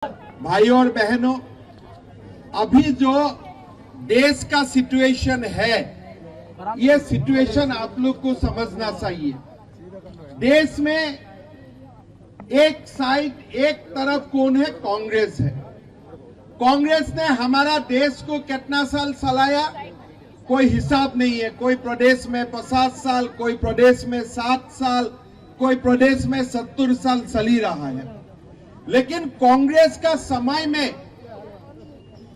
भाइयों और बहनों, अभी जो देश का सिचुएशन है, ये सिचुएशन आप लोग को समझना चाहिए। देश में एक तरफ कौन है? कांग्रेस है। कांग्रेस ने हमारा देश को कितना साल चलाया, कोई हिसाब नहीं है। कोई प्रदेश में 50 साल, कोई प्रदेश में 7 साल, कोई प्रदेश में 70 साल चल ही रहा है। लेकिन कांग्रेस का समय में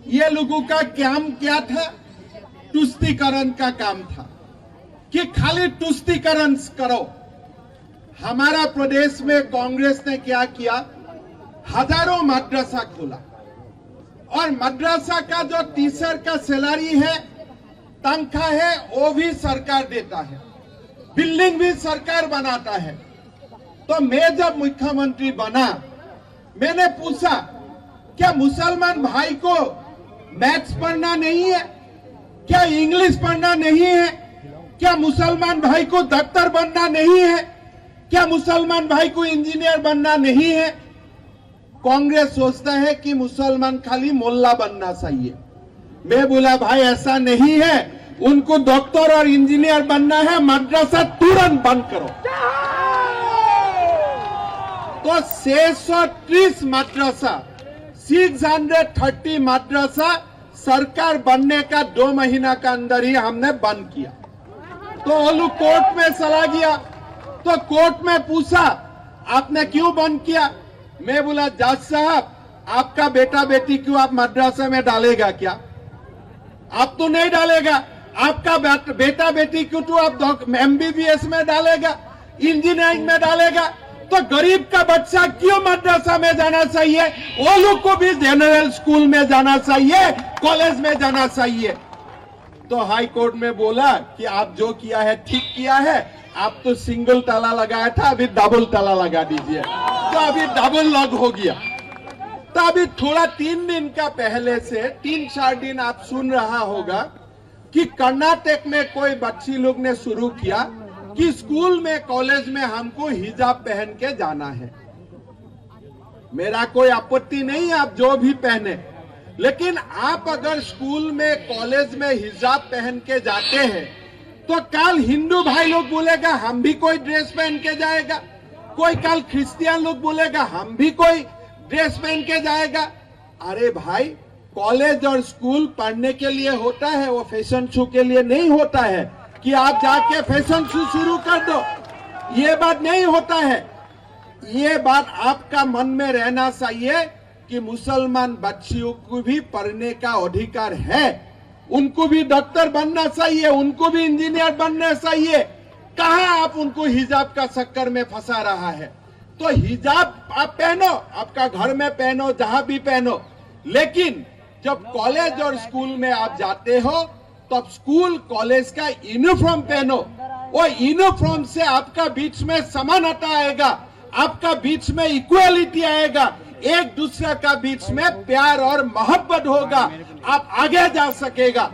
ये लोगों का काम क्या था? तुष्टीकरण का काम था कि खाली तुष्टीकरण करो। हमारा प्रदेश में कांग्रेस ने क्या किया? हजारों मदरसा खोला और मदरसा का जो टीचर का सैलरी है, तनख्वाह है, वो भी सरकार देता है, बिल्डिंग भी सरकार बनाता है। तो मैं जब मुख्यमंत्री बना, मैंने पूछा क्या मुसलमान भाई को मैथ्स पढ़ना नहीं है? क्या इंग्लिश पढ़ना नहीं है? क्या मुसलमान भाई को डॉक्टर बनना नहीं है? क्या मुसलमान भाई को इंजीनियर बनना नहीं है? कांग्रेस सोचता है कि मुसलमान खाली मोल्ला बनना चाहिए। मैं बोला भाई ऐसा नहीं है, उनको डॉक्टर और इंजीनियर बनना है, मदरसा तुरंत बंद करो। तो 630 मदरसा, 630 मदरसा सरकार बनने का 2 महीना का अंदर ही हमने बंद किया। तो वो लोग कोर्ट में चला गया। तो कोर्ट में पूछा आपने क्यों बंद किया? मैं बोला जज साहब, आपका बेटा बेटी क्यों आप मदरसा में डालेगा क्या? आप तो नहीं डालेगा। आपका बेटा बेटी क्यों तो आप MBBS में डालेगा, इंजीनियरिंग में डालेगा? तो गरीब का बच्चा क्यों मदरसा में जाना चाहिए? वो लोग को भी जनरल स्कूल में जाना चाहिए, कॉलेज में जाना चाहिए। तो हाई कोर्ट में बोला कि आप जो किया है ठीक किया है, आप तो सिंगल ताला लगाया था, अभी डबल ताला लगा दीजिए। तो अभी डबल लॉक हो गया। तो अभी थोड़ा 3 दिन का पहले से 3-4 दिन आप सुन रहा होगा कि कर्नाटक में कोई बच्ची लोग ने शुरू किया कि स्कूल में कॉलेज में हमको हिजाब पहन के जाना है। मेरा कोई आपत्ति नहीं, आप जो भी पहने, लेकिन आप अगर स्कूल में कॉलेज में हिजाब पहन के जाते हैं तो कल हिंदू भाई लोग बोलेगा हम भी कोई ड्रेस पहन के जाएगा, कोई कल क्रिश्चियन लोग बोलेगा हम भी कोई ड्रेस पहन के जाएगा। अरे भाई, कॉलेज और स्कूल पढ़ने के लिए होता है, वो फैशन शो के लिए नहीं होता है कि आप जाके फैशन शो शुरू कर दो। ये बात नहीं होता है। ये बात आपका मन में रहना चाहिए कि मुसलमान बच्चियों को भी पढ़ने का अधिकार है, उनको भी डॉक्टर बनना चाहिए, उनको भी इंजीनियर बनना चाहिए। कहां आप उनको हिजाब का चक्कर में फंसा रहा है? तो हिजाब आप पहनो, आपका घर में पहनो, जहां भी पहनो, लेकिन जब कॉलेज और स्कूल में आप जाते हो तब स्कूल कॉलेज का यूनिफॉर्म पहनो। वो यूनिफॉर्म से आपका बीच में समानता आएगा, आपका बीच में इक्वालिटी आएगा, एक दूसरे का बीच में प्यार और मोहब्बत होगा, आप आगे जा सकेगा।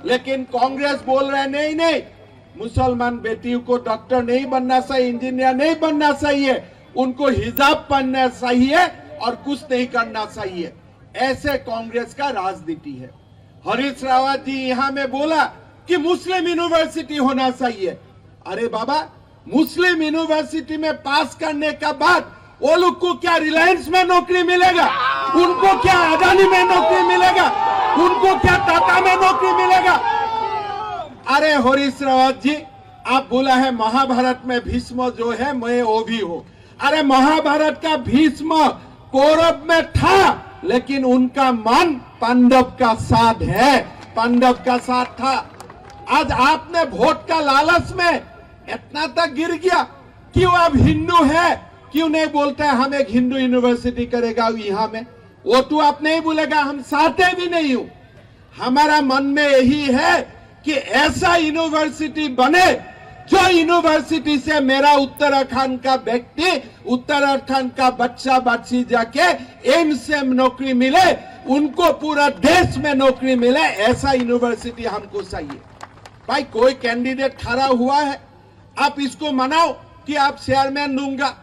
लेकिन कांग्रेस बोल रहे नहीं नहीं, मुसलमान बेटियों को डॉक्टर नहीं बनना चाहिए, इंजीनियर नहीं बनना चाहिए, उनको हिजाब पहनना चाहिए और कुछ नहीं करना चाहिए। ऐसे कांग्रेस का राजनीति है। हरीश रावत जी यहाँ में बोला कि मुस्लिम यूनिवर्सिटी होना चाहिए। अरे बाबा, मुस्लिम यूनिवर्सिटी में पास करने के बाद वो लोग को क्या रिलायंस में नौकरी मिलेगा? उनको क्या अदानी में नौकरी मिलेगा? उनको क्या टाटा में नौकरी मिलेगा? अरे हरीश रावत जी, आप बोला है महाभारत में भीष्म जो है मैं वो भी हूँ। अरे महाभारत का भीष्म कौरव में था, लेकिन उनका मन पांडव का साथ है, पांडव का साथ था। आज आपने वोट का लालच में इतना तक गिर गया कि वो अब हिंदू है, क्यों नहीं बोलता है हम एक हिंदू यूनिवर्सिटी करेगा यहाँ में? वो तो आप नहीं बोलेगा, हम चाहते भी नहीं हूं। हमारा मन में यही है कि ऐसा यूनिवर्सिटी बने जो यूनिवर्सिटी से मेरा उत्तराखंड का व्यक्ति, उत्तराखंड का बच्चा बच्ची जाके एम्स से नौकरी मिले, उनको पूरा देश में नौकरी मिले, ऐसा यूनिवर्सिटी हमको चाहिए। भाई, कोई कैंडिडेट खड़ा हुआ है, आप इसको मनाओ कि आप चेयरमैन दूंगा,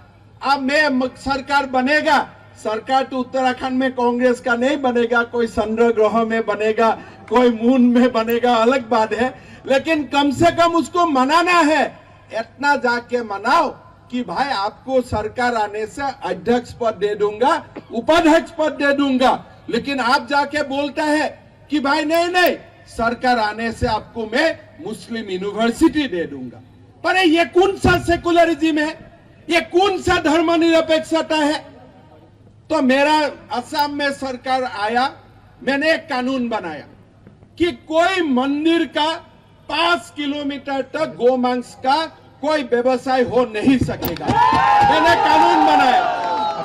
अब मैं सरकार बनेगा सरकार तो उत्तराखंड में कांग्रेस का नहीं बनेगा, कोई चंद्र ग्रह में बनेगा, कोई मून में बनेगा, अलग बात है, लेकिन कम से कम उसको मनाना है। इतना जाके मनाओ कि भाई आपको सरकार आने से अध्यक्ष पद दे दूंगा, उपाध्यक्ष पद दे दूंगा, लेकिन आप जाके बोलता है कि भाई नहीं नहीं, सरकार आने से आपको मैं मुस्लिम यूनिवर्सिटी दे दूंगा। पर ये कौन सा सेकुलरिज्म है? ये कौन सा धर्मनिरपेक्षता है? तो मेरा असम में सरकार आया, मैंने एक कानून बनाया कि कोई मंदिर का 5 किलोमीटर तक गोमांस का कोई व्यवसाय हो नहीं सकेगा। मैंने कानून बनाया।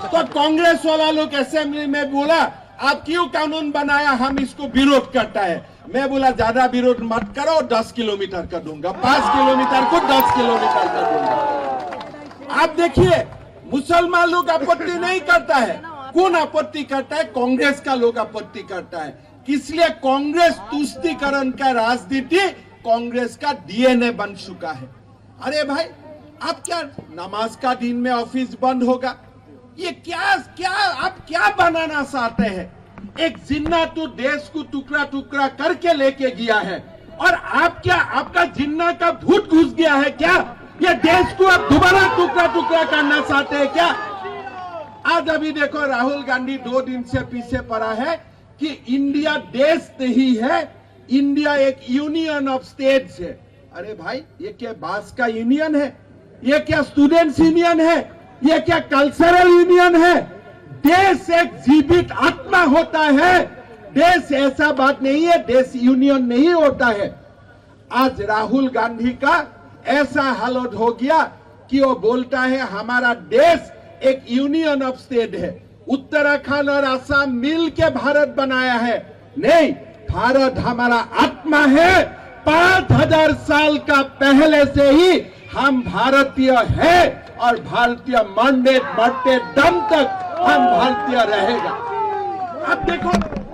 तो कांग्रेस वाला लोग असेंबली में बोला आप क्यों कानून बनाया, हम इसको विरोध करता है। मैं बोला ज्यादा विरोध मत करो, 10 किलोमीटर कर दूंगा, 5 किलोमीटर को 10 किलोमीटर कर दूंगा। आप देखिए मुसलमान लोग आपत्ति नहीं करता है, कौन आपत्ति करता है? कांग्रेस का लोग आपत्ति करता है। इसलिए कांग्रेस तुष्टीकरण का राजनीति कांग्रेस का डीएनए बन चुका है। अरे भाई आप क्या नमाज का दिन में ऑफिस बंद होगा? ये क्या क्या आप क्या बनाना चाहते हैं? एक जिन्ना तो देश को टुकड़ा टुकड़ा करके लेके गया है, और आप क्या, आपका जिन्ना का भूत घुस गया है क्या? ये देश को आप दोबारा टुकड़ा टुकड़ा करना चाहते हैं क्या? आज अभी देखो राहुल गांधी 2 दिन से पीछे पड़ा है कि इंडिया देश नहीं है, इंडिया एक यूनियन ऑफ स्टेट्स है। अरे भाई ये क्या बास का यूनियन है? ये क्या स्टूडेंट्स यूनियन है? ये क्या कल्चरल यूनियन है? देश एक जीवित आत्मा होता है, देश ऐसा बात नहीं है, देश यूनियन नहीं होता है। आज राहुल गांधी का ऐसा हालत हो गया कि वो बोलता है हमारा देश एक यूनियन ऑफ स्टेट है, उत्तराखंड और असम मिल के भारत बनाया है। नहीं, भारत हमारा आत्मा है। 5000 साल का पहले से ही हम भारतीय है, और भारतीय मरते दम तक हम भारतीय रहेगा। अब देखो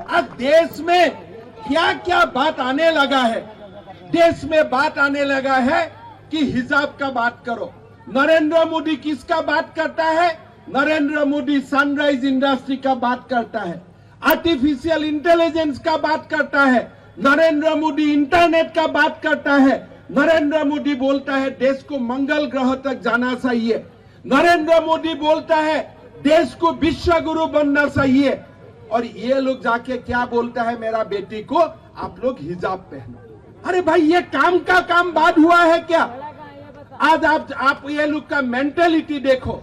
आज देश में क्या क्या बात आने लगा है। देश में बात आने लगा है कि हिजाब का बात करो। नरेंद्र मोदी किसका बात करता है? नरेंद्र मोदी सनराइज इंडस्ट्री का बात करता है, आर्टिफिशियल इंटेलिजेंस का बात करता है, नरेंद्र मोदी इंटरनेट का बात करता है, नरेंद्र मोदी बोलता है देश को मंगल ग्रह तक जाना चाहिए, नरेंद्र मोदी बोलता है देश को विश्व गुरु बनना चाहिए, और ये लोग जाके क्या बोलता है मेरा बेटी को आप लोग हिजाब पहनो। अरे भाई ये काम का काम बात हुआ है क्या? आज आप ये लोग का मेंटेलिटी देखो,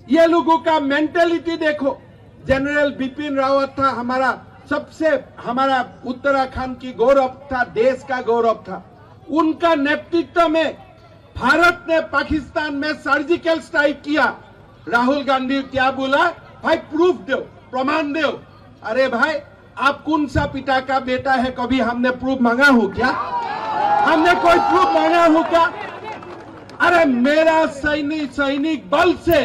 ये लोगों का मेंटेलिटी देखो। जनरल बिपिन रावत था हमारा उत्तराखंड की गौरव था, देश का गौरव था। उनका नेतृत्व में भारत ने पाकिस्तान में सर्जिकल स्ट्राइक किया। राहुल गांधी क्या बोला? भाई प्रूफ दो, प्रमाण दो। अरे भाई आप कौन सा पिता का बेटा है? कभी हमने प्रूफ मांगा हो क्या? हमने कोई प्रूफ मांगा हो क्या? अरे मेरा सैनिक बल से,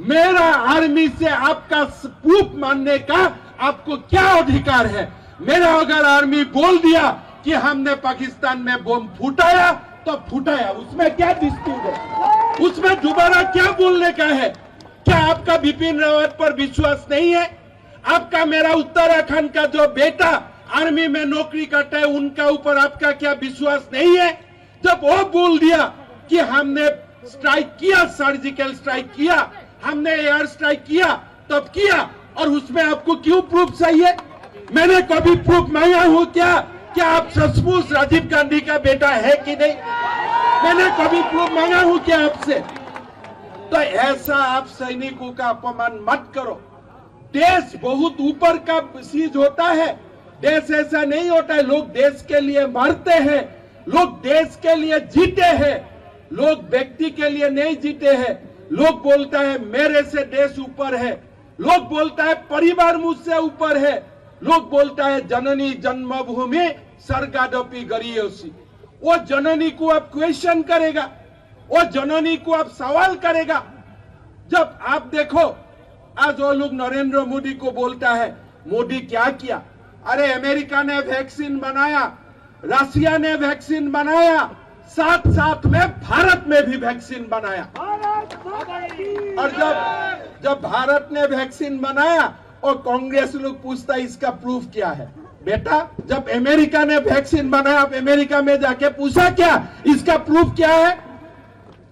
मेरा आर्मी से आपका प्रूफ मानने का आपको क्या अधिकार है? मेरा अगर आर्मी बोल दिया कि हमने पाकिस्तान में बम फूटाया तो फूटाया, उसमें क्या डिस्प्यूट है? उसमें दोबारा क्या बोलने का है? क्या आपका बिपिन रावत पर विश्वास नहीं है? आपका मेरा उत्तराखंड का जो बेटा आर्मी में नौकरी करता है उनका ऊपर आपका क्या विश्वास नहीं है? जब वो बोल दिया कि हमने स्ट्राइक किया, सर्जिकल स्ट्राइक किया, हमने एयर स्ट्राइक किया, तब किया, और उसमें आपको क्यों प्रूफ चाहिए? मैंने कभी प्रूफ मांगा हूं क्या? क्या आप सचमुच राजीव गांधी का बेटा है कि नहीं? मैंने कभी प्रूफ मांगा हूं क्या आपसे? तो ऐसा आप सैनिकों का अपमान मत करो। देश बहुत ऊपर का चीज होता है, देश ऐसा नहीं होता है। लोग देश के लिए मरते हैं, लोग देश के लिए जीते हैं, लोग व्यक्ति के लिए नहीं जीते हैं। लोग बोलता है मेरे से देश ऊपर है, लोग बोलता है परिवार मुझसे ऊपर है, लोग बोलता है जननी जन्मभूमि स्वर्गादपि गरीयसी। वो जननी को आप क्वेश्चन करेगा, वो जननी को आप सवाल करेगा। जब आप देखो आज वो लोग नरेंद्र मोदी को बोलता है मोदी क्या किया? अरे अमेरिका ने वैक्सीन बनाया, रशिया ने वैक्सीन बनाया, साथ साथ में भारत में भी वैक्सीन बनाया। और जब भारत ने वैक्सीन बनाया और कांग्रेस लोग पूछता इसका प्रूफ क्या है? बेटा, जब अमेरिका ने वैक्सीन बनाया, आप अमेरिका में जाके पूछा क्या इसका प्रूफ क्या है?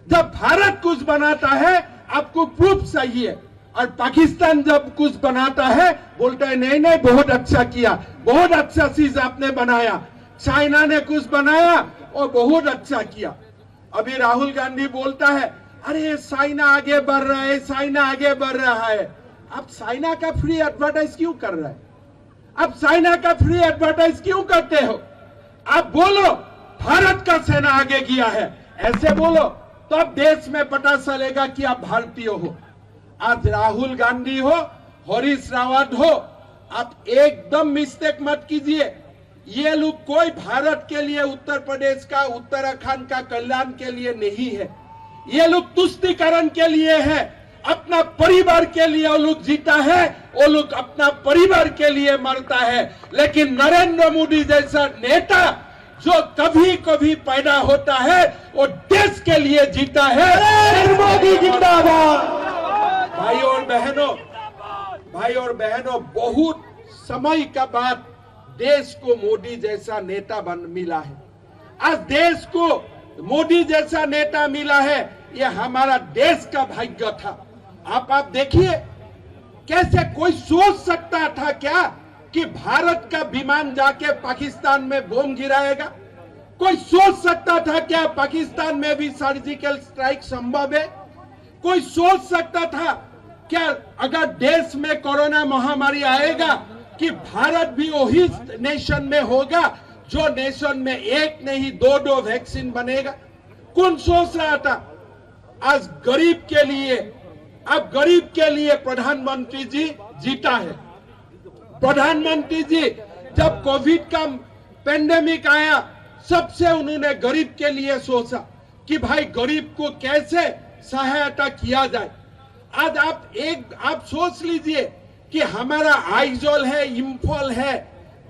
जब भारत कुछ बनाता है आपको प्रूफ चाहिए, और पाकिस्तान जब कुछ बनाता है बोलता है नहीं नहीं बहुत अच्छा किया, बहुत अच्छा चीज आपने बनाया। चाइना ने कुछ बनाया और बहुत अच्छा किया। अभी राहुल गांधी बोलता है अरे चाइना आगे बढ़ रहा है, चाइना आगे बढ़ रहा है। आप चाइना का फ्री एडवर्टाइज क्यों कर रहे हैं? आप चाइना का फ्री एडवर्टाइज क्यों करते हो? आप बोलो भारत का सेना आगे गया है, ऐसे बोलो तो अब देश में पता चलेगा कि आप भारतीय हो। आज राहुल गांधी हो, हरीश रावत हो, आप एकदम मिस्टेक मत कीजिए। ये लोग कोई भारत के लिए, उत्तर प्रदेश का, उत्तराखंड का कल्याण के लिए नहीं है। ये लोग तुष्टीकरण के लिए है, अपना परिवार के लिए वो लोग जीता है, वो लोग अपना परिवार के लिए मरता है। लेकिन नरेंद्र मोदी जैसा नेता जो कभी कभी पैदा होता है वो देश के लिए जीता है। मोदी जिंदाबाद। भाई और बहनों, बहुत समय का बाद देश को मोदी जैसा नेता मिला है। आज देश को मोदी जैसा नेता मिला है, ये हमारा देश का भाग्य था। आप देखिए कैसे कोई सोच सकता था क्या कि भारत का विमान जाके पाकिस्तान में बम गिराएगा? कोई सोच सकता था क्या पाकिस्तान में भी सर्जिकल स्ट्राइक संभव है? कोई सोच सकता था क्या अगर देश में कोरोना महामारी आएगा कि भारत भी वही नेशन में होगा जो नेशन में एक नहीं दो वैक्सीन बनेगा? कौन सोच रहा था? आज गरीब के लिए, अब गरीब के लिए प्रधानमंत्री जी जीता है। प्रधानमंत्री जी जब कोविड का पेंडेमिक आया, सबसे उन्होंने गरीब के लिए सोचा कि भाई गरीब को कैसे सहायता किया जाए। आज आप सोच लीजिए कि हमारा आइजोल है, इम्फॉल है,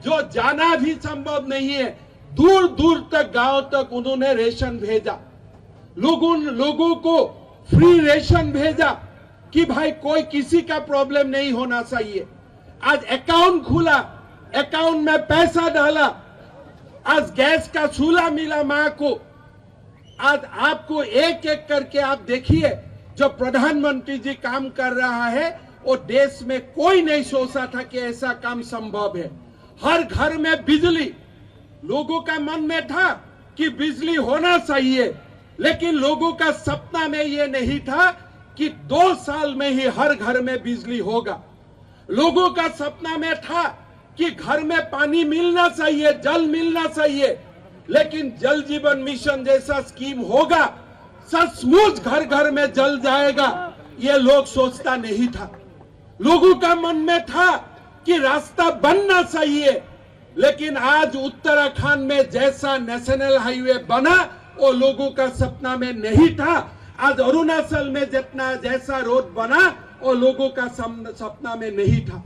जो जाना भी संभव नहीं है, दूर दूर तक गांव तक उन्होंने रेशन भेजा, लोगों को फ्री रेशन भेजा कि भाई कोई किसी का प्रॉब्लम नहीं होना चाहिए। आज अकाउंट खुला, अकाउंट में पैसा डाला, आज गैस का चूल्हा मिला मां को। आज आपको एक एक करके आप देखिए, जो प्रधानमंत्री जी काम कर रहा है वो देश में कोई नहीं सोचा था कि ऐसा काम संभव है। हर घर में बिजली, लोगों का मन में था कि बिजली होना चाहिए, लेकिन लोगों का सपना में ये नहीं था कि 2 साल में ही हर घर में बिजली होगा। लोगों का सपना में था कि घर में पानी मिलना चाहिए, जल मिलना चाहिए, लेकिन जल जीवन मिशन जैसा स्कीम होगा, सचमुच घर घर में जल जाएगा, ये लोग सोचता नहीं था। लोगों का मन में था कि रास्ता बनना चाहिए, लेकिन आज उत्तराखंड में जैसा नेशनल हाईवे बना वो लोगों का सपना में नहीं था। आज अरुणाचल में जैसा रोड बना वो लोगों का सपना में नहीं था।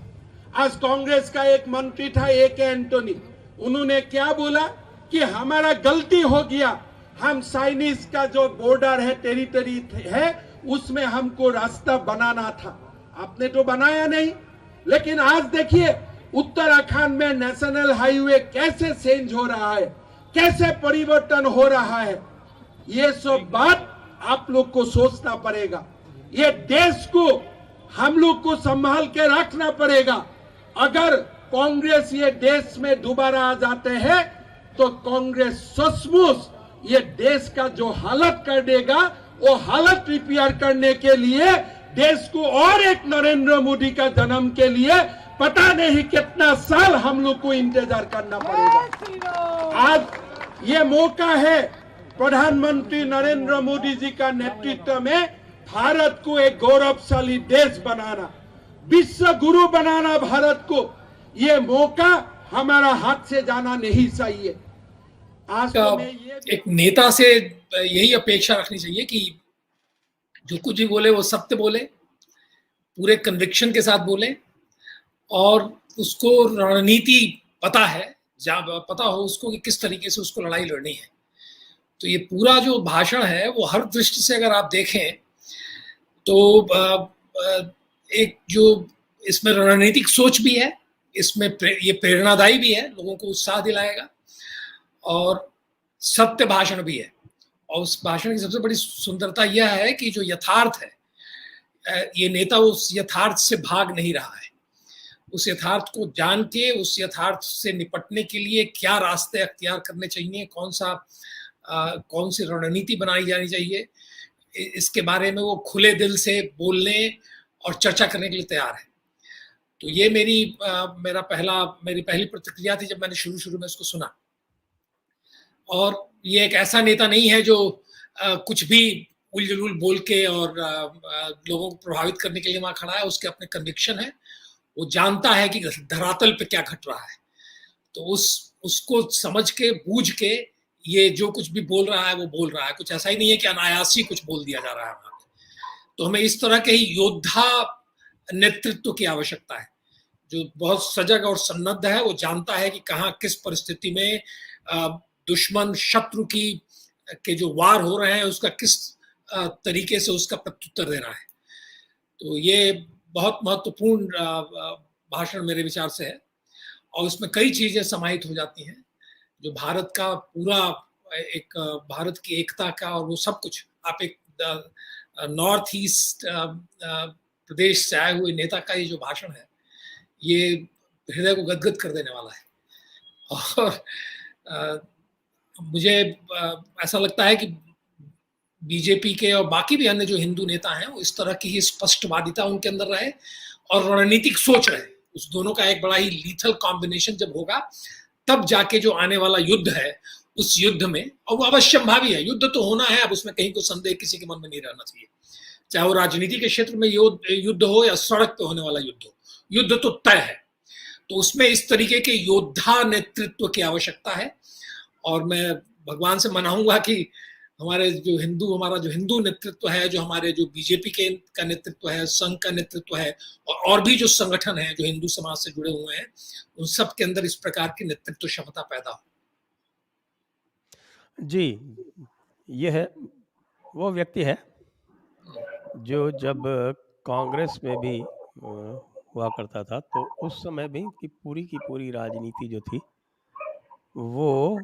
आज कांग्रेस का एक मंत्री था AK एंटोनी, उन्होंने क्या बोला कि हमारा गलती हो गया, हम चाइनीज का जो बॉर्डर है, टेरिटरी है, उसमें हमको रास्ता बनाना था। आपने तो बनाया नहीं। लेकिन आज देखिए उत्तराखंड में नेशनल हाईवे कैसे चेंज हो रहा है, कैसे परिवर्तन हो रहा है। ये सब बात आप लोग को सोचना पड़ेगा। ये देश को हम लोग को संभाल के रखना पड़ेगा। अगर कांग्रेस ये देश में दोबारा आ जाते हैं तो कांग्रेस सचमुच ये देश का जो हालत कर देगा, वो हालत रिपेयर करने के लिए देश को और एक नरेंद्र मोदी का जन्म के लिए पता नहीं कितना साल हम लोग को इंतजार करना पड़ेगा। आज ये मौका है प्रधानमंत्री नरेंद्र मोदी जी का नेतृत्व में भारत को एक गौरवशाली देश बनाना, विश्व गुरु बनाना भारत को। ये मौका हमारा हाथ से जाना नहीं चाहिए। आज तो एक नेता से यही अपेक्षा रखनी चाहिए कि जो कुछ भी बोले वो सत्य बोले, पूरे कन्विक्शन के साथ बोले, और उसको रणनीति पता है, जब पता हो उसको कि किस तरीके से उसको लड़ाई लड़नी है। तो ये पूरा जो भाषण है वो हर दृष्टि से अगर आप देखें तो एक जो इसमें रणनीतिक सोच भी है, इसमें ये प्रेरणादायी भी है, लोगों को उत्साह दिलाएगा, और सत्य भाषण भी है। और उस भाषण की सबसे बड़ी सुंदरता यह है कि जो यथार्थ है, ये नेता उस यथार्थ से भाग नहीं रहा है। उस यथार्थ को जान के उस यथार्थ से निपटने के लिए क्या रास्ते अख्तियार करने चाहिए, कौन सी रणनीति बनाई जानी चाहिए, इसके बारे में वो खुले दिल से बोलने और चर्चा करने के लिए तैयार है। तो ये मेरी पहली प्रतिक्रिया थी जब मैंने शुरू में इसको सुना। और ये एक ऐसा नेता नहीं है जो कुछ भी उलझुल बोल के और लोगों को प्रभावित करने के लिए वहां खड़ा है। उसके अपने कन्विक्शन है, वो जानता है कि धरातल पे क्या घट रहा है, तो उसको समझ के बूझ के ये जो कुछ भी बोल रहा है वो बोल रहा है। कुछ ऐसा ही नहीं है कि अनायासी कुछ बोल दिया जा रहा है वहां पे। तो हमें इस तरह के ही योद्धा नेतृत्व की आवश्यकता है, जो बहुत सजग और सन्नद्ध है। वो जानता है कि कहाँ किस परिस्थिति में दुश्मन शत्रु के जो वार हो रहे हैं उसका किस तरीके से उसका प्रत्युत्तर देना है। तो ये बहुत महत्वपूर्ण भाषण मेरे विचार से है, और उसमें कई चीजें समाहित हो जाती हैं जो भारत का पूरा एक भारत की एकता का और वो सब कुछ। आप एक नॉर्थ ईस्ट प्रदेश से आए हुए नेता का ये जो भाषण है, ये हृदय को गदगद कर देने वाला है। और मुझे ऐसा लगता है कि बीजेपी के और बाकी भी अन्य जो हिंदू नेता हैं वो इस तरह की ही स्पष्टवादिता उनके अंदर रहे और रणनीतिक सोच रहे। उस दोनों का एक बड़ा ही लीथल कॉम्बिनेशन जब होगा तब जाके जो आने वाला युद्ध है, उस युद्ध में, और वो अवश्यंभावी है, युद्ध तो होना है, अब उसमें कहीं कोई संदेह किसी के मन में नहीं रहना चाहिए, चाहे वो राजनीति के क्षेत्र में युद्ध हो या सड़क पे होने वाला युद्ध हो, युद्ध तो तय है। तो उसमें इस तरीके के योद्धा नेतृत्व की आवश्यकता है। और मैं भगवान से मनाऊंगा कि हमारा जो हिंदू नेतृत्व है, जो हमारे जो बीजेपी का नेतृत्व है, संघ का नेतृत्व है, और भी जो संगठन है जो हिंदू समाज से जुड़े हुए हैं, उन सब के अंदर इस प्रकार की नेतृत्व क्षमता पैदा हो। जी, ये है वो व्यक्ति है जो जब कांग्रेस में भी हुआ करता था तो उस समय भी की पूरी राजनीति जो थी वो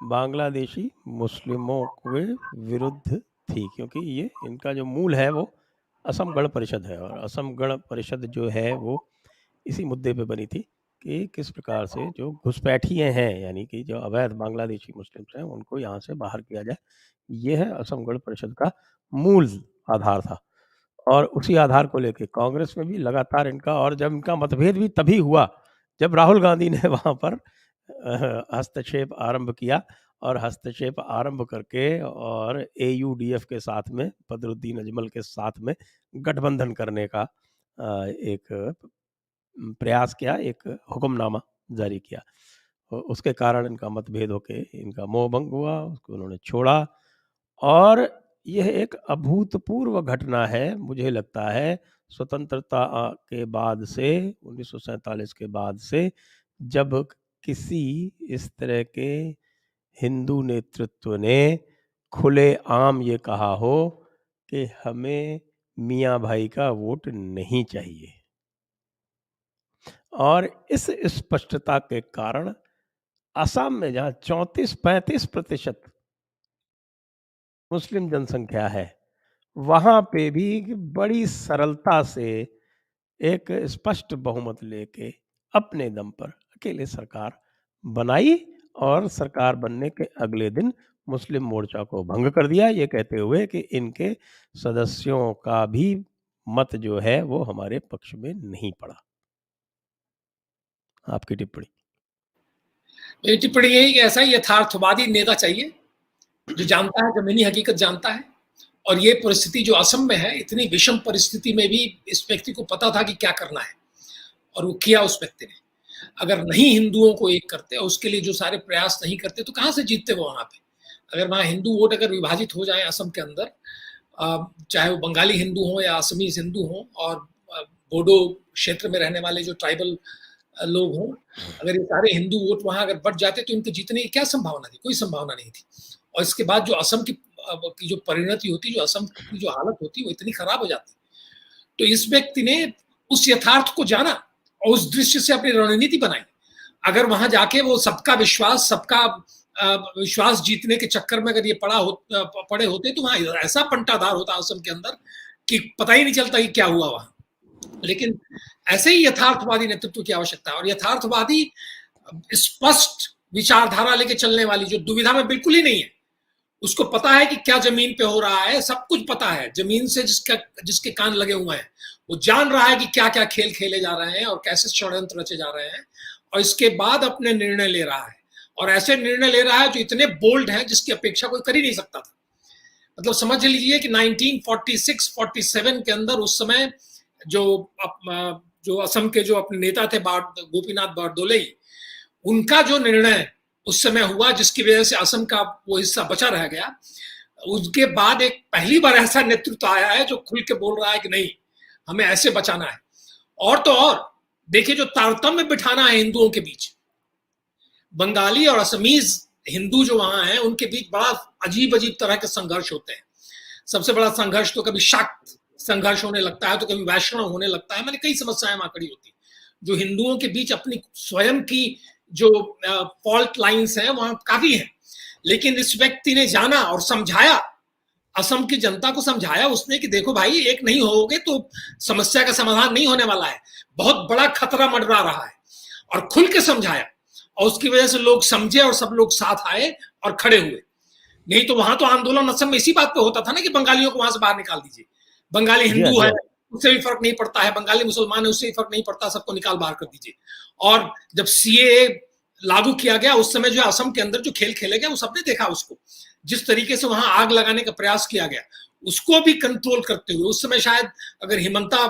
बांग्लादेशी मुस्लिमों के विरुद्ध थी, क्योंकि ये इनका जो मूल है वो असम गण परिषद है, और असम गण परिषद जो है वो इसी मुद्दे पे बनी थी कि किस प्रकार से जो घुसपैठिए हैं, यानी कि जो अवैध बांग्लादेशी मुस्लिम्स हैं, उनको यहाँ से बाहर किया जाए। ये है असम गण परिषद का मूल आधार था, और उसी आधार को लेके कांग्रेस में भी लगातार इनका, और जब इनका मतभेद भी तभी हुआ जब राहुल गांधी ने वहाँ पर हस्तक्षेप आरंभ किया, और हस्तक्षेप आरंभ करके और AUDF के साथ में, बदरुद्दीन अजमल के साथ में गठबंधन करने का एक प्रयास किया, एक हुक्मनामा जारी किया। उसके कारण इनका मतभेद होके इनका मोहभंग हुआ, उसको उन्होंने छोड़ा। और यह एक अभूतपूर्व घटना है, मुझे लगता है स्वतंत्रता के बाद से, 1947 के बाद से, जब किसी इस तरह के हिंदू नेतृत्व ने खुलेआम ये कहा हो कि हमें मियाँ भाई का वोट नहीं चाहिए। और इस स्पष्टता के कारण असम में जहाँ 34-35% मुस्लिम जनसंख्या है, वहाँ पे भी बड़ी सरलता से एक स्पष्ट बहुमत लेके अपने दम पर अकेले सरकार बनाई, और सरकार बनने के अगले दिन मुस्लिम मोर्चा को भंग कर दिया, ये कहते हुए कि इनके सदस्यों का भी मत जो है वो हमारे पक्ष में नहीं पड़ा। आपकी टिप्पणी? मेरी टिप्पणी यही कि ऐसा ही यथार्थवादी नेता चाहिए जो जानता है, जमीनी हकीकत जानता है। और ये परिस्थिति जो असम में है, इतनी विषम परिस्थिति में भी इस व्यक्ति को पता था कि क्या करना है, और वो किया उस व्यक्ति ने। अगर नहीं हिंदुओं को एक करते और उसके लिए जो सारे प्रयास नहीं करते तो कहाँ से जीतते वो वहां पे। अगर वहां हिंदू वोट अगर विभाजित हो जाए असम के अंदर, चाहे वो बंगाली हिंदू हो या असमीज हिंदू हो, और बोडो क्षेत्र में रहने वाले जो ट्राइबल लोग हों, अगर ये सारे हिंदू वोट वहां अगर बढ़ जाते तो इनके जीतने की क्या संभावना थी? कोई संभावना नहीं थी। और इसके बाद जो असम की जो परिणति होती, जो असम की जो हालत होती, वो इतनी खराब हो जाती। तो इस व्यक्ति ने उस यथार्थ को जाना और उस दृश्य से अपनी रणनीति बनाई। अगर वहां जाके वो सबका विश्वास जीतने के चक्कर में अगर ये पड़े होते तो वहां ऐसा पंटाधार होता असम के अंदर कि पता ही नहीं चलता कि क्या हुआ वहां। लेकिन ऐसे ही यथार्थवादी नेतृत्व की आवश्यकता है, और यथार्थवादी स्पष्ट विचारधारा लेके चलने वाली, जो दुविधा में बिल्कुल ही नहीं है, उसको पता है कि क्या जमीन पे हो रहा है, सब कुछ पता है, जमीन से जिसके कान लगे हुए हैं, वो जान रहा है कि क्या क्या खेल खेले जा रहे हैं और कैसे षड्यंत्र रचे जा रहे हैं, और इसके बाद अपने निर्णय ले रहा है, और ऐसे निर्णय ले रहा है जो इतने बोल्ड हैं जिसकी अपेक्षा कोई कर ही नहीं सकता था। मतलब समझ लीजिए कि 1946-47 के अंदर उस समय जो असम के जो अपने नेता थे गोपीनाथ बारदोले, उनका जो निर्णय उस समय हुआ जिसकी वजह से असम का वो हिस्सा बचा रह गया, उसके बाद एक पहली बार ऐसा नेतृत्व आया है जो खुल के बोल रहा है कि नहीं, हमें ऐसे बचाना है। और तो और देखिए, जो तारतम्य बिठाना है हिंदुओं के बीच, बंगाली और असमीज हिंदू जो वहां हैं उनके बीच बड़ा अजीब अजीब तरह के संघर्ष होते हैं। सबसे बड़ा संघर्ष तो कभी शाक्त संघर्ष होने लगता है, तो कभी वैष्णव होने लगता है, मैंने कई समस्याएं वहां खड़ी होती, जो हिंदुओं के बीच अपनी स्वयं की जो फॉल्ट लाइंस हैं वहां काफी हैं। लेकिन इस व्यक्ति ने जाना और समझाया, असम की जनता को समझाया उसने कि देखो भाई, एक नहीं होगे तो समस्या का समाधान नहीं होने वाला है, बहुत बड़ा खतरा मंडरा रहा है, और खुल के समझाया, और उसकी वजह से लोग समझे और सब लोग साथ आए और खड़े हुए। नहीं तो वहां तो आंदोलन असम में इसी बात पे होता था ना कि बंगालियों को वहां से बाहर निकाल दीजिए, बंगाली हिंदू है उससे भी फर्क नहीं पड़ता है, बंगाली मुसलमान है उससे भी फर्क नहीं पड़ता, सबको निकाल बाहर कर दीजिए। और जब सीएए लागू किया गया उस समय जो असम के अंदर जो खेल खेले गए वो सबने देखा, उसको जिस तरीके से वहां आग लगाने का प्रयास किया गया, उसको भी कंट्रोल करते हुए उस समय शायद अगर हिमंता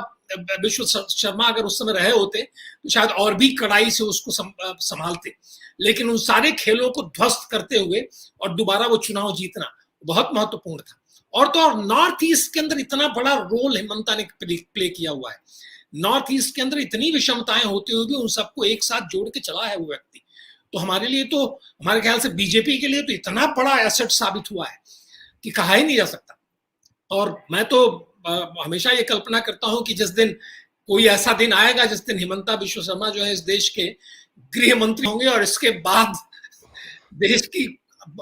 बिश्व शर्मा अगर उस समय रहे होते तो शायद और भी कड़ाई से उसको संभालते। लेकिन उन सारे खेलों को ध्वस्त करते हुए और दोबारा वो चुनाव जीतना बहुत महत्वपूर्ण था। और तो और नॉर्थ ईस्ट के अंदर इतना बड़ा रोल हिमंता ने प्ले किया हुआ है, नॉर्थ ईस्ट के अंदर इतनी विषमताएं होती हुई भी उन सबको एक साथ जोड़ के चला है वो व्यक्ति। तो हमारे लिए तो, हमारे ख्याल से बीजेपी के लिए तो इतना बड़ा एसेट साबित हुआ है कि कहा ही नहीं जा सकता। और मैं तो हमेशा ये कल्पना करता हूं कि जिस दिन कोई ऐसा दिन आएगा जिस दिन हिमंता बिश्व शर्मा जो है इस देश के गृह मंत्री होंगे, और इसके बाद देश की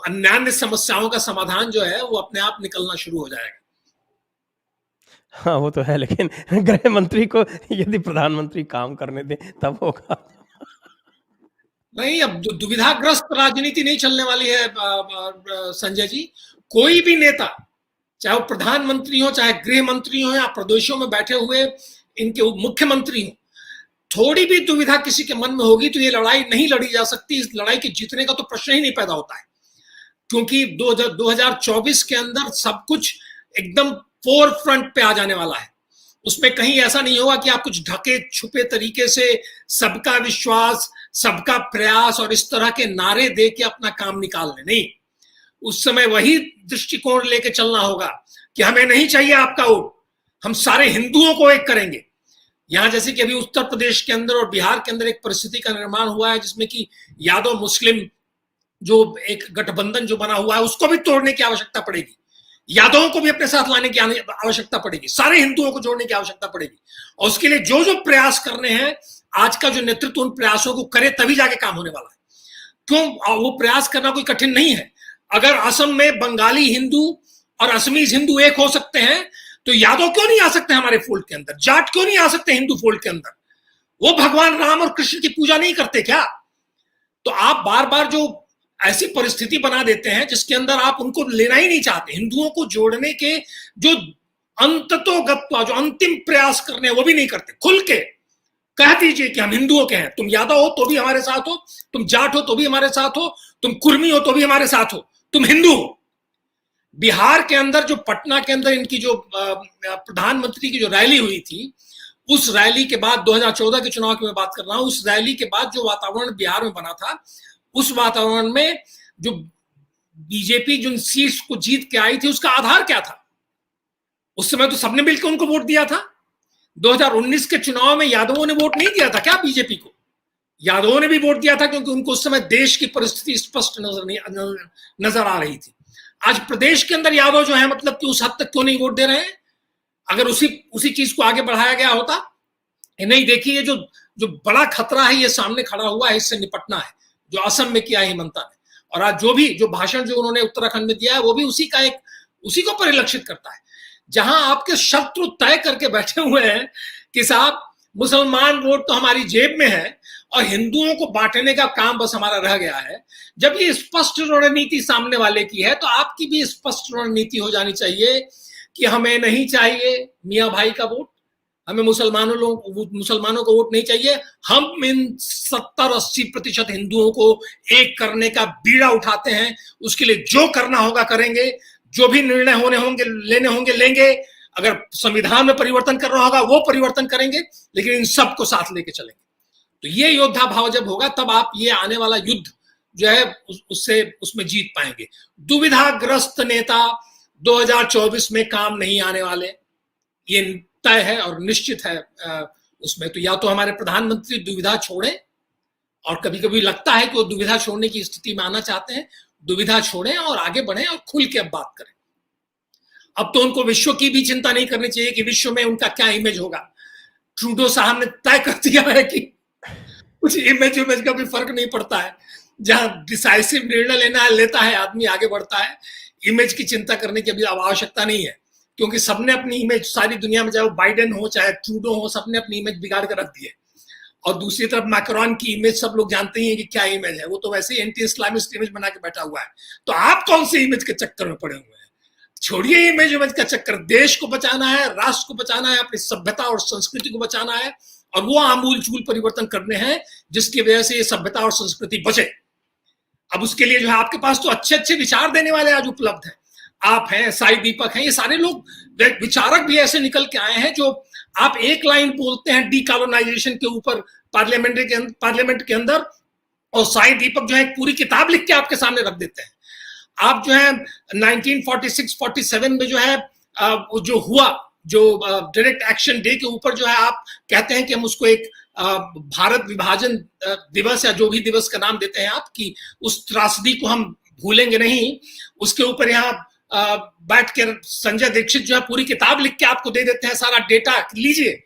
अन्य समस्याओं का समाधान जो है वो अपने आप निकलना शुरू हो जाएगा। हाँ, वो तो है, लेकिन गृह मंत्री को यदि प्रधानमंत्री काम करने दे तब होगा। नहीं, अब दुविधाग्रस्त राजनीति नहीं चलने वाली है संजय जी। कोई भी नेता, चाहे वो प्रधानमंत्री हो, चाहे गृह मंत्री हो, या प्रदेशों में बैठे हुए इनके मुख्यमंत्री हो, थोड़ी भी दुविधा किसी के मन में होगी तो ये लड़ाई नहीं लड़ी जा सकती। इस लड़ाई के जीतने का तो प्रश्न ही नहीं पैदा होता है, क्योंकि 2024 के अंदर सब कुछ एकदम फोर फ्रंट पे आ जाने वाला है। उसमें कहीं ऐसा नहीं होगा कि आप कुछ ढके छुपे तरीके से सबका विश्वास, सबका प्रयास और इस तरह के नारे दे के अपना काम निकाल लें। नहीं, उस समय वही दृष्टिकोण लेके चलना होगा कि हमें नहीं चाहिए आपका वोट, हम सारे हिंदुओं को एक करेंगे। यहां जैसे कि अभी उत्तर प्रदेश के अंदर और बिहार के अंदर एक परिस्थिति का निर्माण हुआ है जिसमें कि यादव मुस्लिम जो एक गठबंधन जो बना हुआ है उसको भी तोड़ने की आवश्यकता पड़ेगी, यादवों को भी अपने साथ लाने की आवश्यकता पड़ेगी, सारे हिंदुओं को जोड़ने की आवश्यकता पड़ेगी। और उसके लिए जो जो प्रयास करने हैं, आज का जो नेतृत्व उन प्रयासों को करे तभी जाके काम होने वाला है। क्यों? वो प्रयास करना कोई कठिन नहीं है। अगर असम में बंगाली हिंदू और असमीज हिंदू एक हो सकते हैं तो यादव क्यों नहीं आ सकते हमारे फोल्ड के अंदर? जाट क्यों नहीं आ सकते हिंदू फोल्ड के अंदर? वो भगवान राम और कृष्ण की पूजा नहीं करते क्या? तो आप बार बार जो ऐसी परिस्थिति बना देते हैं जिसके अंदर आप उनको लेना ही नहीं चाहते, हिंदुओं को जोड़ने के जो अंततोगत्वा जो अंतिम प्रयास करने वो भी नहीं करते। खुल के कह दीजिए कि हम हिंदुओं के हैं, तुम यादव हो तो भी हमारे साथ हो, तुम जाट हो तो भी हमारे साथ हो, तुम कुर्मी हो तो भी हमारे साथ हो, तुम हिंदू हो। बिहार के अंदर जो पटना के अंदर इनकी जो प्रधानमंत्री की जो रैली हुई थी, उस रैली के बाद 2014 के चुनाव की मैं बात कर रहा हूं, उस रैली के बाद जो वातावरण बिहार में बना था, उस वातावरण में जो बीजेपी जिन सीट्स को जीत के आई थी उसका आधार क्या था? उस समय तो सबने मिलकर उनको वोट दिया था। 2019 के चुनाव में यादवों ने वोट नहीं दिया था क्या बीजेपी को? यादवों ने भी वोट दिया था क्योंकि उनको उस समय देश की परिस्थिति स्पष्ट नजर आ रही थी। आज प्रदेश के अंदर यादव जो है मतलब कि उस हद तक क्यों नहीं वोट दे रहे हैं? अगर उसी चीज को आगे बढ़ाया गया होता। नहीं, देखिए जो जो बड़ा खतरा है ये सामने खड़ा हुआ है, इससे निपटना है, जो असम में किया हिमंता ने। और आज जो भाषण जो उन्होंने उत्तराखंड में दिया है वो भी उसी को परिलक्षित करता है। जहां आपके शत्रु तय करके बैठे हुए हैं कि साहब मुसलमान वोट तो हमारी जेब में है और हिंदुओं को बांटने का काम बस हमारा रह गया है। जब ये स्पष्ट रणनीति सामने वाले की है तो आपकी भी स्पष्ट रणनीति हो जानी चाहिए कि हमें नहीं चाहिए मियां भाई का वोट, हमें मुसलमानों को वोट नहीं चाहिए। हम इन 70-80% हिंदुओं को एक करने का बीड़ा उठाते हैं, उसके लिए जो करना होगा करेंगे, जो भी निर्णय लेने होंगे लेंगे, अगर संविधान में परिवर्तन करना होगा वो परिवर्तन करेंगे, लेकिन इन सबको साथ लेके चलेंगे। तो ये योद्धा भाव जब होगा तब आप ये आने वाला युद्ध जो है उसमें जीत पाएंगे। दुविधाग्रस्त नेता 2024 में काम नहीं आने वाले, ये तय है और निश्चित है। उसमें तो या तो हमारे प्रधानमंत्री दुविधा छोड़ें, और कभी कभी लगता है कि वो दुविधा छोड़ने की स्थिति में आना चाहते हैं, दुविधा छोड़ें और आगे बढ़ें और खुल के अब बात करें। अब तो उनको विश्व की भी चिंता नहीं करनी चाहिए कि विश्व में उनका क्या इमेज होगा। ट्रूडो साहब ने तय कर दिया है कि कुछ इमेज का भी फर्क नहीं पड़ता है, जहां डिसाइसिव निर्णय लेता है आदमी, आगे बढ़ता है। इमेज की चिंता करने की अभी आवश्यकता नहीं है, क्योंकि सबने अपनी इमेज सारी दुनिया में, चाहे वो बाइडेन हो चाहे ट्रूडो हो, सबने अपनी इमेज बिगाड़ कर रख दी है। और दूसरी तरफ मैक्रोन की इमेज सब लोग जानते ही हैं कि क्या इमेज है, वो तो वैसे ही एंटी इस्लामिस्ट इमेज बना के बैठा हुआ है। तो आप कौन सी इमेज के चक्कर में पड़े हुए हैं? छोड़िए इमेज का चक्कर। देश को बचाना है, राष्ट्र को बचाना है, अपनी सभ्यता और संस्कृति को बचाना है, और वो आमूल चूल परिवर्तन करने हैं जिसकी वजह से ये सभ्यता और संस्कृति बचे। अब उसके लिए जो है आपके पास तो अच्छे अच्छे विचार देने वाले आज उपलब्ध हैं। आप हैं, साई दीपक हैं, ये सारे लोग विचारक भी ऐसे निकल के आए हैं जो आप एक लाइन बोलते हैं डीकॉलोनाइजेशन के ऊपर पार्लियामेंट के अंदर, और साई दीपक जो है पूरी किताब लिख के आपके सामने रख देते हैं। आप जो है 1946-47 में जो है जो हुआ, जो डायरेक्ट एक्शन डे के ऊपर जो है आप कहते हैं कि हम उसको एक भारत विभाजन दिवस या जो भी दिवस का नाम देते हैं आप, कि उस त्रासदी को हम भूलेंगे नहीं। उसके ऊपर यहाँ बैठ कर संजय दीक्षित जो है पूरी किताब लिख के आपको दे देते हैं, सारा डेटा लीजिए,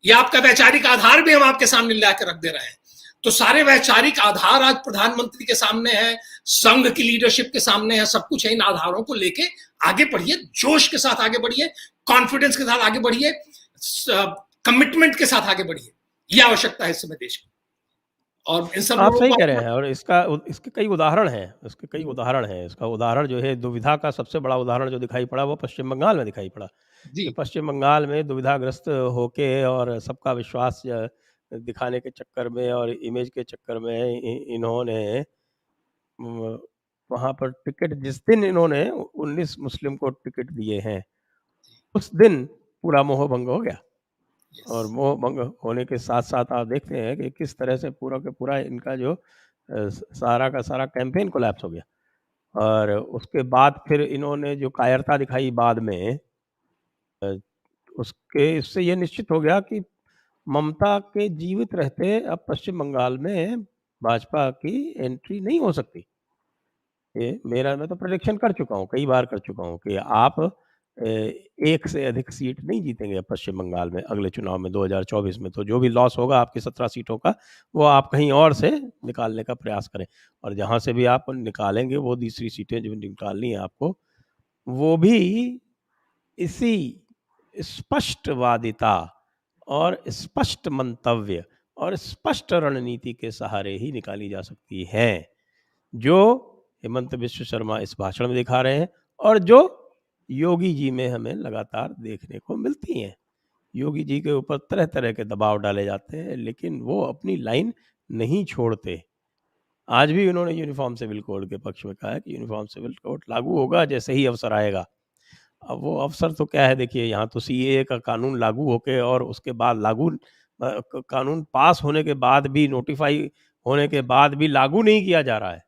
ये आपका वैचारिक आधार भी हम आपके सामने लाकर रख दे रहे हैं। तो सारे वैचारिक आधार आज प्रधानमंत्री के सामने है, संघ की लीडरशिप के सामने है, सब कुछ है। इन आधारों को लेके आगे बढ़िए, जोश के साथ आगे बढ़िए, कॉन्फिडेंस के साथ आगे बढ़िए, कमिटमेंट के साथ आगे बढ़िए। ये आवश्यकता है इस समय देश की। और इन सब आप सही कह रहे हैं, और इसके कई उदाहरण हैं। इसका उदाहरण जो है, दुविधा का सबसे बड़ा उदाहरण जो दिखाई पड़ा वो पश्चिम बंगाल में दिखाई पड़ा। कि पश्चिम बंगाल में दुविधाग्रस्त होके और सबका विश्वास दिखाने के चक्कर में और इमेज के चक्कर में इन्होंने वहाँ पर टिकट, जिस दिन इन्होंने 19 मुस्लिम को टिकट दिए हैं, उस दिन पूरा मोह भंग हो गया। और मोह भंग होने के साथ साथ आप देखते हैं कि किस तरह से पूरा के पूरा इनका जो सारा का सारा कैंपेन कोलैप्स हो गया। और उसके बाद फिर इन्होंने जो कायरता दिखाई बाद में, उसके इससे ये निश्चित हो गया कि ममता के जीवित रहते अब पश्चिम बंगाल में भाजपा की एंट्री नहीं हो सकती। मैं तो प्रेडिक्शन कर चुका हूँ, कई बार कर चुका हूँ कि आप एक से अधिक सीट नहीं जीतेंगे पश्चिम बंगाल में अगले चुनाव में 2024 में। तो जो भी लॉस होगा आपकी 17 सीटों का, वो आप कहीं और से निकालने का प्रयास करें, और जहाँ से भी आप निकालेंगे वो दूसरी सीटें जो निकालनी है आपको, वो भी इसी स्पष्टवादिता और स्पष्ट मंतव्य और स्पष्ट रणनीति के सहारे ही निकाली जा सकती है, जो हेमंत बिश्व शर्मा इस भाषण में दिखा रहे हैं और जो योगी जी में हमें लगातार देखने को मिलती हैं। योगी जी के ऊपर तरह तरह के दबाव डाले जाते हैं, लेकिन वो अपनी लाइन नहीं छोड़ते। आज भी उन्होंने यूनिफॉर्म सिविल कोड के पक्ष में कहा है कि यूनिफॉर्म सिविल कोड लागू होगा जैसे ही अवसर आएगा। अब वो अवसर तो क्या है, देखिए, यहाँ तो सीएए का कानून लागू होके और उसके बाद कानून पास होने के बाद भी, नोटिफाई होने के बाद भी लागू नहीं किया जा रहा है।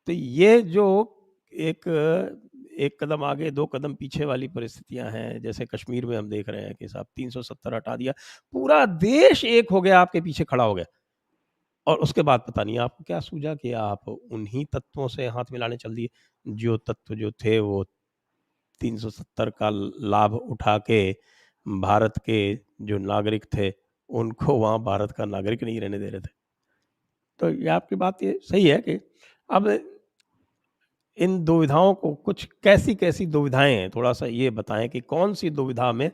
तो ये जो एक कदम आगे 2 कदम पीछे वाली परिस्थितियां हैं, जैसे कश्मीर में हम देख रहे हैं कि साहब 370 हटा दिया, पूरा देश एक हो गया, आपके पीछे खड़ा हो गया। और उसके बाद पता नहीं आपको क्या सूझा कि आप उन्हीं तत्वों से हाथ मिलाने चल दिए, जो तत्व जो थे वो 370 का लाभ उठा के भारत के जो नागरिक थे, उनको वहाँ भारत का नागरिक नहीं रहने दे रहे थे। तो ये आपकी बात ये सही है कि अब इन दुविधाओं को कुछ कैसी-कैसी दुविधाएँ हैं? थोड़ा-सा ये बताएँ कि कौन-सी दुविधा में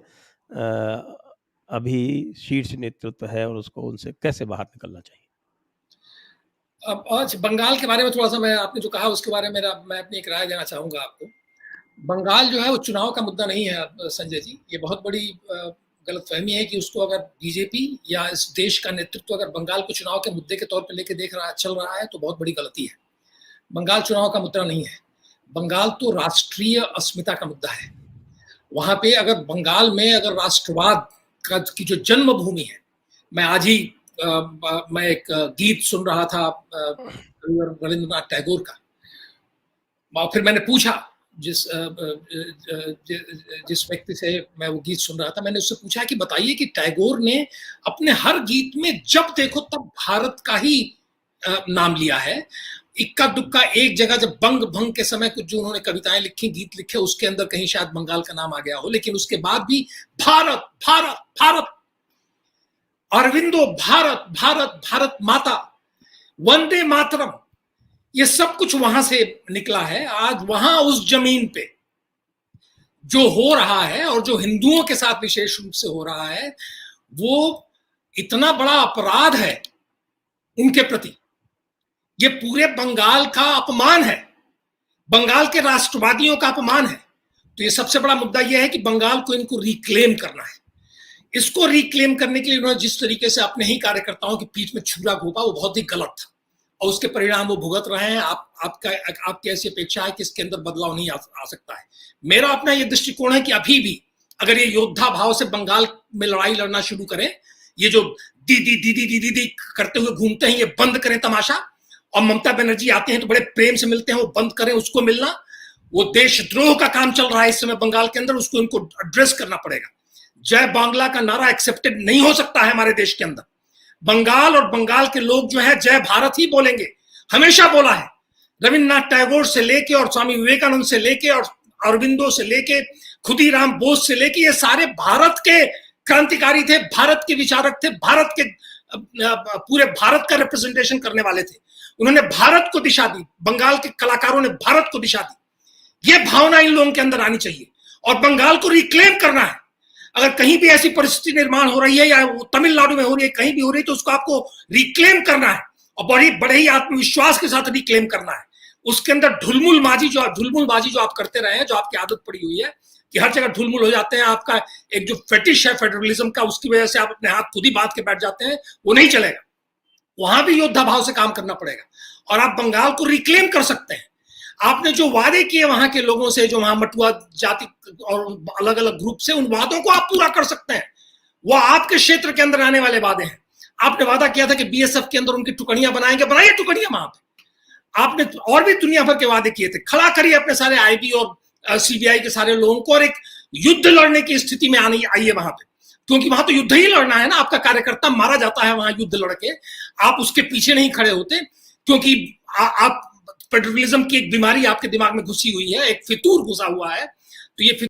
अभी शीर्ष नेतृत्व है और उसको उनसे कैसे बाहर निकलना चाहिए? अब आज बंगाल के बारे में थोड़ा-सा मैं आपने जो कहा उसके बारे में मैं अपनी एक राय देना चाहूँगा आपको। बंगाल जो है वो चुनाव का मुद्दा नहीं है संजय जी। ये बहुत बड़ी गलतफ़हमी है कि उसको अगर बीजेपी या इस देश का नेतृत्व अगर बंगाल को चुनाव के मुद्दे के तौर पे लेके चल रहा है तो बहुत बड़ी गलती है। बंगाल चुनाव का मुद्दा नहीं है। बंगाल तो राष्ट्रीय अस्मिता का मुद्दा है। वहाँ पे अगर बंगाल में अगर राष्ट्रवाद की जो जन्मभूमि है, मैं आज ही मैं एक गीत सुन रहा था रविंद्रनाथ टैगोर का, और फिर मैंने पूछा जिस व्यक्ति से मैं वो गीत सुन रहा था, मैंने उससे पूछा कि बताइए कि टैगोर ने अपने हर गीत में जब देखो तब भारत का ही नाम लिया है। इक्का दुक्का एक जगह जब बंग भंग के समय कुछ जो उन्होंने कविताएं लिखी, गीत लिखे, उसके अंदर कहीं शायद बंगाल का नाम आ गया हो, लेकिन उसके बाद भी भारत भारत भारत, अरविंदो भारत भारत भारत माता, वंदे मातरम, ये सब कुछ वहां से निकला है। आज वहां उस जमीन पे जो हो रहा है और जो हिंदुओं के साथ विशेष रूप से हो रहा है, वो इतना बड़ा अपराध है उनके प्रति। ये पूरे बंगाल का अपमान है, बंगाल के राष्ट्रवादियों का अपमान है। तो ये सबसे बड़ा मुद्दा यह है कि बंगाल को इनको रिक्लेम करना है। इसको रिक्लेम करने के लिए उन्होंने जिस तरीके से अपने ही कार्यकर्ताओं की पीठ में छुरा घोंपा, वो बहुत ही गलत था और उसके परिणाम वो भुगत रहे हैं। आपकी ऐसी अपेक्षा है कि इसके अंदर बदलाव नहीं आ सकता है। मेरा अपना ये दृष्टिकोण है कि अभी भी अगर ये योद्धा भाव से बंगाल में लड़ाई लड़ना शुरू करें, ये जो दीदी दीदी दीदी दी करते हुए घूमते हैं, ये बंद करें तमाशा। और ममता बनर्जी आते हैं तो बड़े प्रेम से मिलते हैं, वो बंद करें उसको मिलना। वो देशद्रोह का काम चल रहा है इस समय बंगाल के अंदर, उसको इनको एड्रेस करना पड़ेगा। जय बांग्ला का नारा एक्सेप्टेड नहीं हो सकता है हमारे देश के अंदर। बंगाल और बंगाल के लोग जो है जय भारत ही बोलेंगे, हमेशा बोला है। रविन्द्रनाथ टैगोर से लेके और स्वामी विवेकानंद से लेके और अरविंदो से लेके खुदीराम बोस से लेके, ये सारे भारत के क्रांतिकारी थे, भारत के विचारक थे, भारत के पूरे भारत का रिप्रेजेंटेशन करने वाले थे। उन्होंने भारत को दिशा दी, बंगाल के कलाकारों ने भारत को दिशा दी। ये भावना इन लोगों के अंदर आनी चाहिए और बंगाल को रिक्लेम करना है। अगर कहीं भी ऐसी परिस्थिति निर्माण हो रही है या तमिलनाडु में हो रही है, कहीं भी हो रही है, तो उसको आपको रिक्लेम करना है और बड़े ही आत्मविश्वास के साथ रिक्लेम करना है। उसके अंदर ढुलमुलबाजी जो आप करते रहे हैं, जो आपकी आदत पड़ी हुई है कि हर जगह ढुलमुल हो जाते हैं, आपका एक जो फेटिश है फेडरलिज्म का, उसकी वजह से आप अपने हाथ खुद ही बांध के बैठ जाते हैं, वो नहीं चलेगा। वहां भी योद्धा भाव से काम करना पड़ेगा और आप बंगाल को रिक्लेम कर सकते हैं। आपने जो वादे किए वहां के लोगों से, जो वहां मटुआ जाति और अलग अलग ग्रुप से, उन वादों को आप पूरा कर सकते हैं। वो आपके क्षेत्र के अंदर आने वाले वादे हैं। आपने वादा किया था कि बीएसएफ के अंदर उनकी टुकड़ियां बनाएंगे, बनाइए टुकड़ियां वहां पे। आपने और भी दुनिया भर के वादे किए थे। खड़ा करिए अपने सारे आईबी और सीबीआई के सारे लोगों को और एक युद्ध लड़ने की स्थिति में आइए वहां पे, क्योंकि वहां तो युद्ध ही लड़ना है ना। आपका कार्यकर्ता मारा जाता है वहां युद्ध लड़के, आप उसके पीछे नहीं खड़े होते, क्योंकि आप फेडरलिज्म की एक बीमारी आपके दिमाग में घुसी हुई है, एक फितूर घुसा हुआ है। तो ये